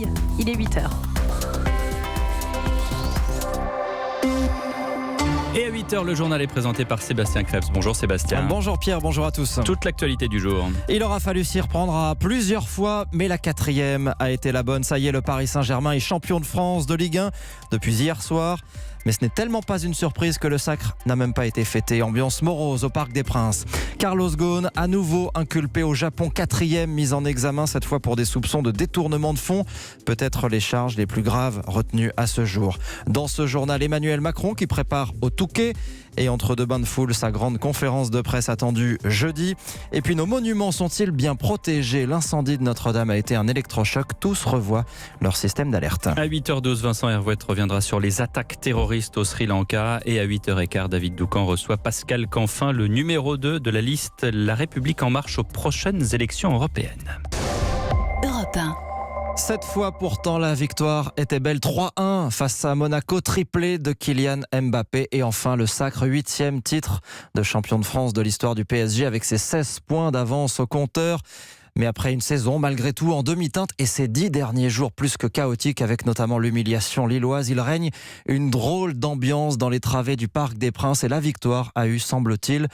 soleil. Il est 8h. Et à 8h, le journal est présenté par Sébastien Krebs. Bonjour Sébastien. Bonjour Pierre, bonjour à tous. Toute l'actualité du jour. Il aura fallu s'y reprendre à plusieurs fois, mais la 4e a été la bonne. Ça y est, le Paris Saint-Germain est champion de France de Ligue 1 depuis hier soir. Mais ce n'est tellement pas une surprise que le sacre n'a même pas été fêté. Ambiance morose au Parc des Princes. Carlos Ghosn, à nouveau inculpé au Japon, 4e mise en examen, cette fois pour des soupçons de détournement de fonds. Peut-être les charges les plus graves retenues à ce jour. Dans ce journal, Emmanuel Macron qui prépare au Touquet. Et entre deux bains de foule, sa grande conférence de presse attendue jeudi. Et puis nos monuments sont-ils bien protégés? L'incendie de Notre-Dame a été un électrochoc. Tous revoient leur système d'alerte. À 8h12, Vincent Hervouette reviendra sur les attaques terroristes au Sri Lanka. Et à 8h15, David Doucan reçoit Pascal Canfin, le numéro 2 de la liste La République en marche aux prochaines élections européennes. Europe 1. Cette fois pourtant la victoire était belle, 3-1 face à Monaco, triplé de Kylian Mbappé et enfin le sacre 8e titre de champion de France de l'histoire du PSG avec ses 16 points d'avance au compteur. Mais après une saison malgré tout en demi-teinte et ces 10 derniers jours plus que chaotiques avec notamment l'humiliation lilloise, il règne une drôle d'ambiance dans les travées du Parc des Princes et la victoire a eu, semble-t-il,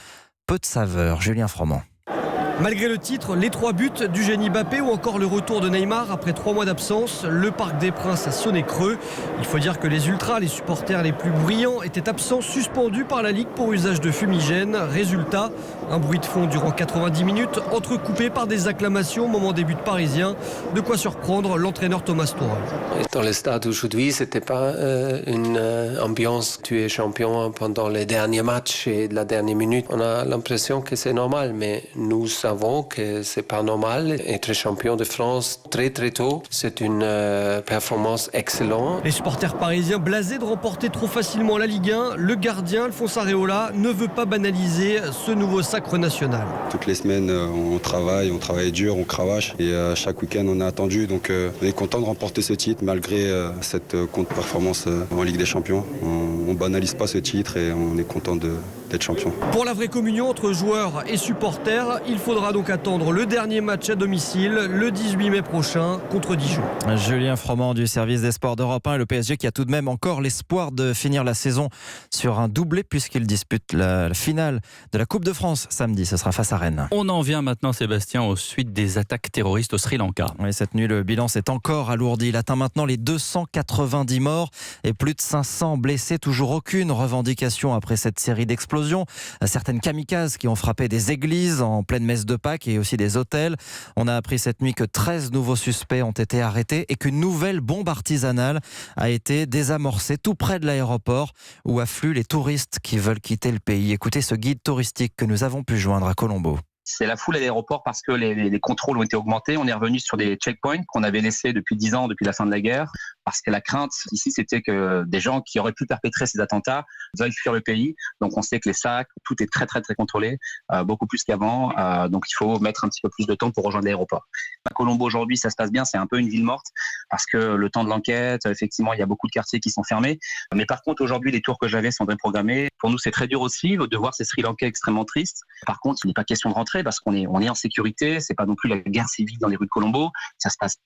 peu de saveur. Julien Froment. Malgré le titre, les 3 buts du génie Mbappé ou encore le retour de Neymar après 3 mois d'absence, le Parc des Princes a sonné creux. Il faut dire que les ultras, les supporters les plus brillants, étaient absents, suspendus par la Ligue pour usage de fumigène. Résultat, un bruit de fond durant 90 minutes, entrecoupé par des acclamations au moment des buts parisiens. De quoi surprendre l'entraîneur Thomas Tuchel. Dans le stade aujourd'hui, c'était pas une ambiance. Tu es champion pendant les derniers matchs et de la dernière minute. On a l'impression que c'est normal, mais nous savons que c'est pas normal. Être champion de France très très tôt, c'est une performance excellente. Les supporters parisiens blasés de remporter trop facilement la Ligue 1, le gardien Alphonse Areola ne veut pas banaliser ce nouveau sacre national. Toutes les semaines, on travaille dur, on cravache et chaque week-end on a attendu. Donc on est content de remporter ce titre malgré cette contre-performance en Ligue des Champions. On banalise pas ce titre et on est content d'être champion. Pour la vraie communion entre joueurs et supporters, il faudra donc attendre le dernier match à domicile le 18 mai prochain contre Dijon. Julien Froment du service des sports d'Europe 1 et le PSG qui a tout de même encore l'espoir de finir la saison sur un doublé puisqu'il dispute la finale de la Coupe de France samedi. Ce sera face à Rennes. On en vient maintenant, Sébastien, aux suites des attaques terroristes au Sri Lanka. Oui, cette nuit, le bilan s'est encore alourdi. Il atteint maintenant les 290 morts et plus de 500 blessés. Toujours aucune revendication après cette série d'explosions. Certaines kamikazes qui ont frappé des églises en pleine messe de Pâques et aussi des hôtels. On a appris cette nuit que 13 nouveaux suspects ont été arrêtés et qu'une nouvelle bombe artisanale a été désamorcée tout près de l'aéroport où affluent les touristes qui veulent quitter le pays. Écoutez ce guide touristique que nous avons pu joindre à Colombo. C'est la foule à l'aéroport parce que les contrôles ont été augmentés. On est revenu sur des checkpoints qu'on avait laissés depuis 10 ans, depuis la fin de la guerre. Parce que la crainte ici, c'était que des gens qui auraient pu perpétrer ces attentats veuillent fuir le pays. Donc on sait que les sacs, tout est très très très contrôlé, beaucoup plus qu'avant. Donc il faut mettre un petit peu plus de temps pour rejoindre l'aéroport. À Colombo aujourd'hui, ça se passe bien. C'est un peu une ville morte parce que le temps de l'enquête, effectivement, il y a beaucoup de quartiers qui sont fermés. Mais par contre, aujourd'hui, les tours que j'avais sont déprogrammés. Pour nous, c'est très dur aussi de voir ces Sri Lankais extrêmement tristes. Par contre, il n'est pas question de rentrer parce qu'on est en sécurité. C'est pas non plus la guerre civile dans les rues de Colombo. Ça se passe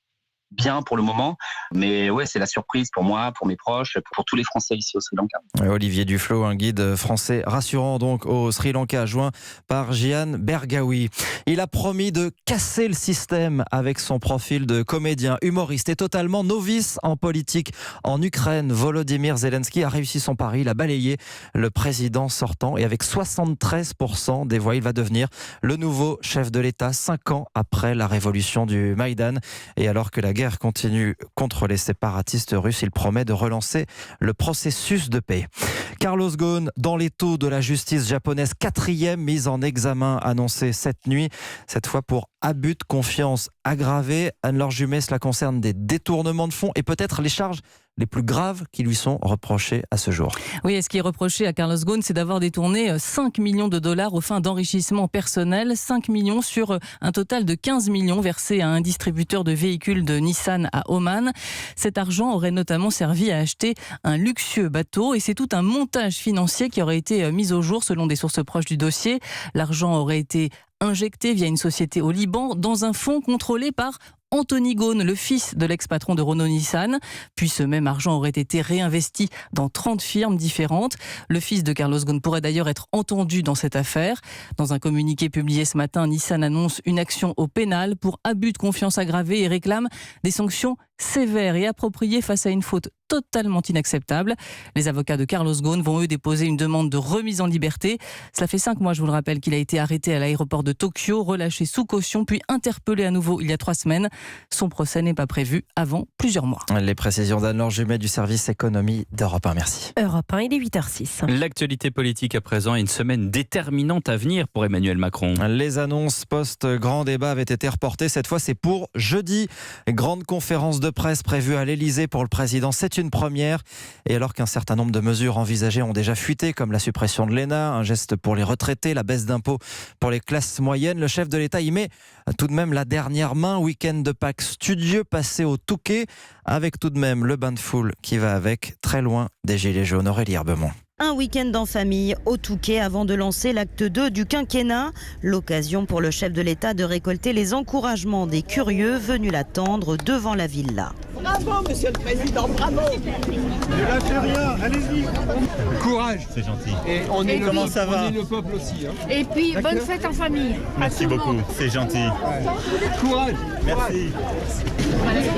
bien pour le moment, mais ouais, c'est la surprise pour moi, pour mes proches, pour tous les Français ici au Sri Lanka. Olivier Duflo, un guide français rassurant donc au Sri Lanka, joint par Jian Bergaoui. Il a promis de casser le système avec son profil de comédien, humoriste et totalement novice en politique. En Ukraine, Volodymyr Zelensky a réussi son pari, il a balayé le président sortant et avec 73% des voix, il va devenir le nouveau chef de l'État 5 ans après la révolution du Maïdan. Et alors que la guerre continue contre les séparatistes russes, il promet de relancer le processus de paix. Carlos Ghosn, dans les taux de la justice japonaise, 4e mise en examen annoncée cette nuit, cette fois pour abus de confiance aggravé. Anne-Laure Jumet, cela concerne des détournements de fonds et peut-être les charges les plus graves qui lui sont reprochées à ce jour. Oui, et ce qui est reproché à Carlos Ghosn, c'est d'avoir détourné 5 millions de dollars aux fins d'enrichissement personnel. 5 millions sur un total de 15 millions versés à un distributeur de véhicules de Nissan à Oman. Cet argent aurait notamment servi à acheter un luxueux bateau et c'est tout un montage financier qui aurait été mis au jour selon des sources proches du dossier. L'argent aurait été injecté via une société au Liban dans un fonds contrôlé par Anthony Ghosn, le fils de l'ex-patron de Renault-Nissan. Puis ce même argent aurait été réinvesti dans 30 firmes différentes. Le fils de Carlos Ghosn pourrait d'ailleurs être entendu dans cette affaire. Dans un communiqué publié ce matin, Nissan annonce une action au pénal pour abus de confiance aggravé et réclame des sanctions sévères et appropriées face à une faute totalement inacceptable. Les avocats de Carlos Ghosn vont eux déposer une demande de remise en liberté. Cela fait 5 mois, je vous le rappelle, qu'il a été arrêté à l'aéroport de Tokyo, relâché sous caution, puis interpellé à nouveau il y a 3 semaines. Son procès n'est pas prévu avant plusieurs mois. Les précisions d'Anne-Laure Jumet du service économie d'Europe 1. Merci. Europe 1, il est 8h06. L'actualité politique à présent, une semaine déterminante à venir pour Emmanuel Macron. Les annonces post-grand débat avaient été reportées. Cette fois, c'est pour jeudi. Grande conférence de presse prévue à l'Elysée pour le président. C'est une première. Et alors qu'un certain nombre de mesures envisagées ont déjà fuité, comme la suppression de l'ENA, un geste pour les retraités, la baisse d'impôts pour les classes moyennes, le chef de l'État y met tout de même la dernière main. Week-end de Pâques studieux passé au Touquet, avec tout de même le bain de foule qui va avec, très loin des gilets jaunes. Aurélie Herbemont. Un week-end en famille au Touquet avant de lancer l'acte 2 du quinquennat. L'occasion pour le chef de l'État de récolter les encouragements des curieux venus l'attendre devant la villa. Bravo, monsieur le président, bravo. Ne lâchez rien, allez-y. Courage. C'est gentil. Et on est comment ça va? On est le peuple aussi. Hein. Et puis, bonne fête en famille. Merci beaucoup, c'est gentil. Ouais. Courage. Merci.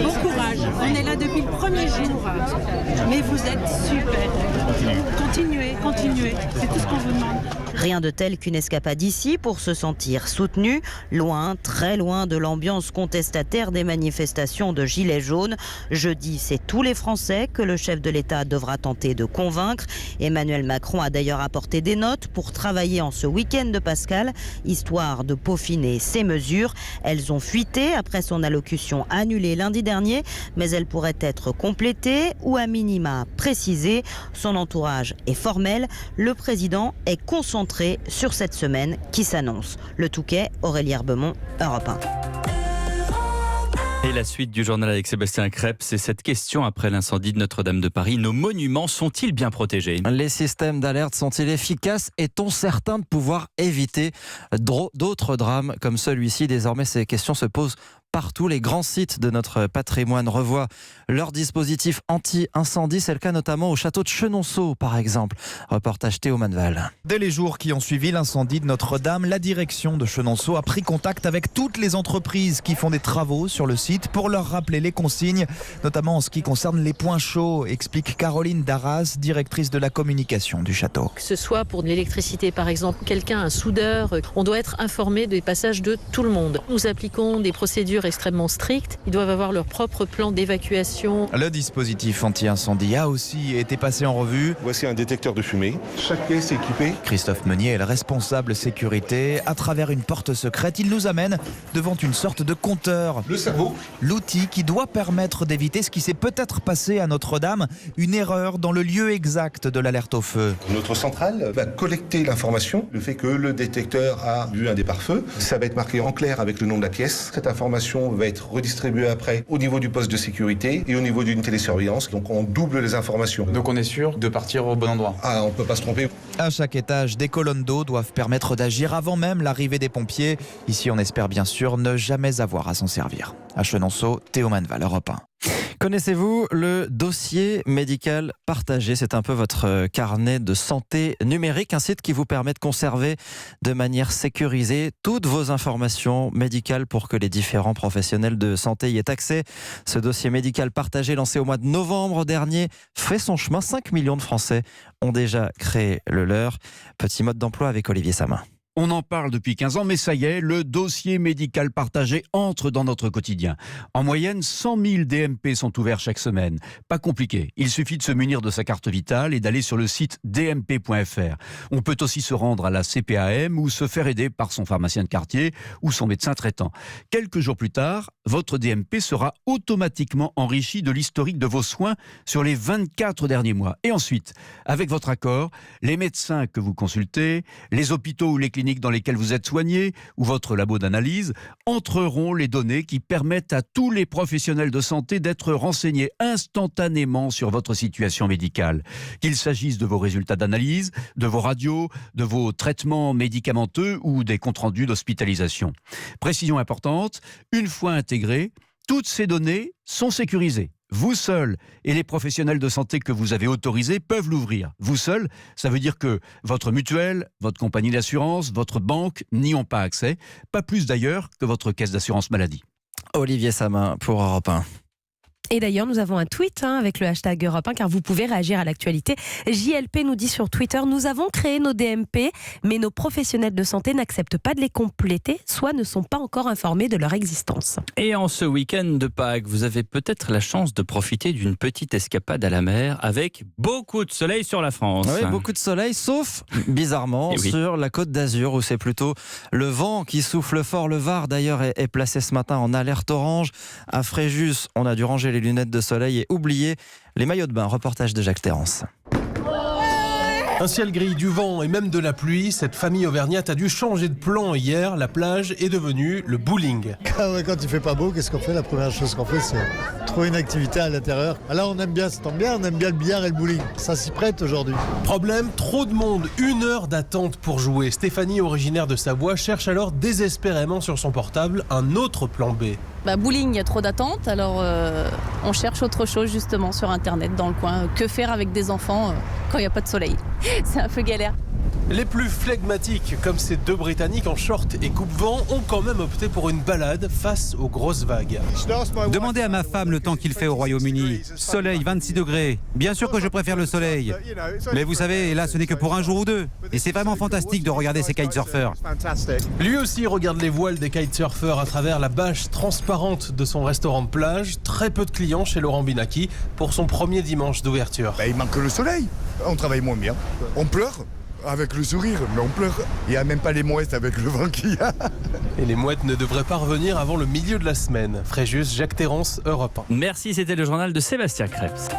Bon courage. On est là depuis le premier jour. Mais vous êtes super. Continuez. C'est tout ce qu'on vous demande. Rien de tel qu'une escapade ici pour se sentir soutenu, loin, très loin de l'ambiance contestataire des manifestations de gilets jaunes. Jeudi, c'est tous les Français que le chef de l'État devra tenter de convaincre. Emmanuel Macron a d'ailleurs apporté des notes pour travailler en ce week-end de Pascal, histoire de peaufiner ses mesures. Elles ont fuité après son allocution annulée lundi dernier, mais elles pourraient être complétées ou à minima précisées. Son entourage est formel. Le président est concentré sur cette semaine qui s'annonce. Le Touquet, Aurélie Herbemont, Europe 1. Et la suite du journal avec Sébastien Crêpe, c'est cette question après l'incendie de Notre-Dame de Paris. Nos monuments sont-ils bien protégés? Les systèmes d'alerte sont-ils efficaces? Est-on certain de pouvoir éviter d'autres drames comme celui-ci? Désormais, ces questions se posent partout. Les grands sites de notre patrimoine revoient leur dispositif anti-incendie. C'est le cas notamment au château de Chenonceau, par exemple. Reportage Théo Manval. Dès les jours qui ont suivi l'incendie de Notre-Dame, la direction de Chenonceau a pris contact avec toutes les entreprises qui font des travaux sur le site pour leur rappeler les consignes, notamment en ce qui concerne les points chauds, explique Caroline Darras, directrice de la communication du château. Que ce soit pour l'électricité, par exemple, quelqu'un, un soudeur, on doit être informé des passages de tout le monde. Nous appliquons des procédures extrêmement strictes. Ils doivent avoir leur propre plan d'évacuation. Le dispositif anti-incendie a aussi été passé en revue. Voici un détecteur de fumée. Chaque pièce est équipée. Christophe Meunier est le responsable sécurité. À travers une porte secrète, il nous amène devant une sorte de compteur. Le cerveau. L'outil qui doit permettre d'éviter ce qui s'est peut-être passé à Notre-Dame, une erreur dans le lieu exact de l'alerte au feu. Notre centrale va collecter l'information, le fait que le détecteur a vu un départ feu. Ça va être marqué en clair avec le nom de la pièce. Cette information va être redistribuée après au niveau du poste de sécurité et au niveau d'une télésurveillance. Donc on double les informations. Donc on est sûr de partir au bon endroit. Ah, on peut pas se tromper. À chaque étage, des colonnes d'eau doivent permettre d'agir avant même l'arrivée des pompiers. Ici, on espère bien sûr ne jamais avoir à s'en servir. À Chenonceau, Théo Manval, Europe 1. Connaissez-vous le dossier médical partagé? C'est un peu votre carnet de santé numérique, un site qui vous permet de conserver de manière sécurisée toutes vos informations médicales pour que les différents professionnels de santé y aient accès. Ce dossier médical partagé, lancé au mois de novembre dernier, fait son chemin. 5 millions de Français ont déjà créé le leur. Petit mode d'emploi avec Olivier Samin. On en parle depuis 15 ans, mais ça y est, le dossier médical partagé entre dans notre quotidien. En moyenne, 100 000 DMP sont ouverts chaque semaine. Pas compliqué, il suffit de se munir de sa carte vitale et d'aller sur le site dmp.fr. On peut aussi se rendre à la CPAM ou se faire aider par son pharmacien de quartier ou son médecin traitant. Quelques jours plus tard, votre DMP sera automatiquement enrichi de l'historique de vos soins sur les 24 derniers mois. Et ensuite, avec votre accord, les médecins que vous consultez, les hôpitaux ou les cliniques dans lesquels vous êtes soigné ou votre labo d'analyse entreront les données qui permettent à tous les professionnels de santé d'être renseignés instantanément sur votre situation médicale. Qu'il s'agisse de vos résultats d'analyse, de vos radios, de vos traitements médicamenteux ou des comptes rendus d'hospitalisation. Précision importante, une fois intégrés, Toutes ces données sont sécurisées. Vous seul et les professionnels de santé que vous avez autorisés peuvent l'ouvrir. Vous seul, ça veut dire que votre mutuelle, votre compagnie d'assurance, votre banque n'y ont pas accès. Pas plus d'ailleurs que votre caisse d'assurance maladie. Olivier Samin pour Europe 1. Et d'ailleurs, nous avons un tweet avec le hashtag Europe 1 car vous pouvez réagir à l'actualité. JLP nous dit sur Twitter, nous avons créé nos DMP, mais nos professionnels de santé n'acceptent pas de les compléter, soit ne sont pas encore informés de leur existence. Et en ce week-end de Pâques, vous avez peut-être la chance de profiter d'une petite escapade à la mer avec beaucoup de soleil sur la France. Oui, beaucoup de soleil, sauf, bizarrement, sur la Côte d'Azur, où c'est plutôt le vent qui souffle fort. Le Var, d'ailleurs, est placé ce matin en alerte orange. À Fréjus, on a dû ranger les lunettes de soleil et oublier les maillots de bain. Reportage de Jacques Terrance. Un ciel gris, du vent et même de la pluie, cette famille auvergnate a dû changer de plan hier. La plage est devenue le bowling. Quand il fait pas beau, qu'est-ce qu'on fait? La première chose qu'on fait, c'est trouver une activité à l'intérieur. Là, on aime bien, ça tombe bien, on aime bien le billard et le bowling. Ça s'y prête aujourd'hui. Problème, trop de monde, 1 heure d'attente pour jouer. Stéphanie, originaire de Savoie, cherche alors désespérément sur son portable un autre plan B. Bowling, il y a trop d'attente, alors on cherche autre chose justement sur internet dans le coin. Que faire avec des enfants quand il n'y a pas de soleil? C'est un peu galère. Les plus flegmatiques, comme ces 2 Britanniques en short et coupe-vent, ont quand même opté pour une balade face aux grosses vagues. Demandez à ma femme le temps qu'il fait au Royaume-Uni. Soleil, 26 degrés. Bien sûr que je préfère le soleil. Mais vous savez, là, ce n'est que pour un jour ou 2. Et c'est vraiment fantastique de regarder ces kitesurfers. Lui aussi regarde les voiles des kitesurfers à travers la bâche transparente de son restaurant de plage. Très peu de clients chez Laurent Binaki pour son premier dimanche d'ouverture. Il manque le soleil. On travaille moins bien. On pleure avec le sourire, mais on pleure. Il n'y a même pas les mouettes avec le vent qu'il y a. Et les mouettes ne devraient pas revenir avant le milieu de la semaine. Fréjus, Jacques Terrance, Europe 1. Merci, c'était le journal de Sébastien Krebs.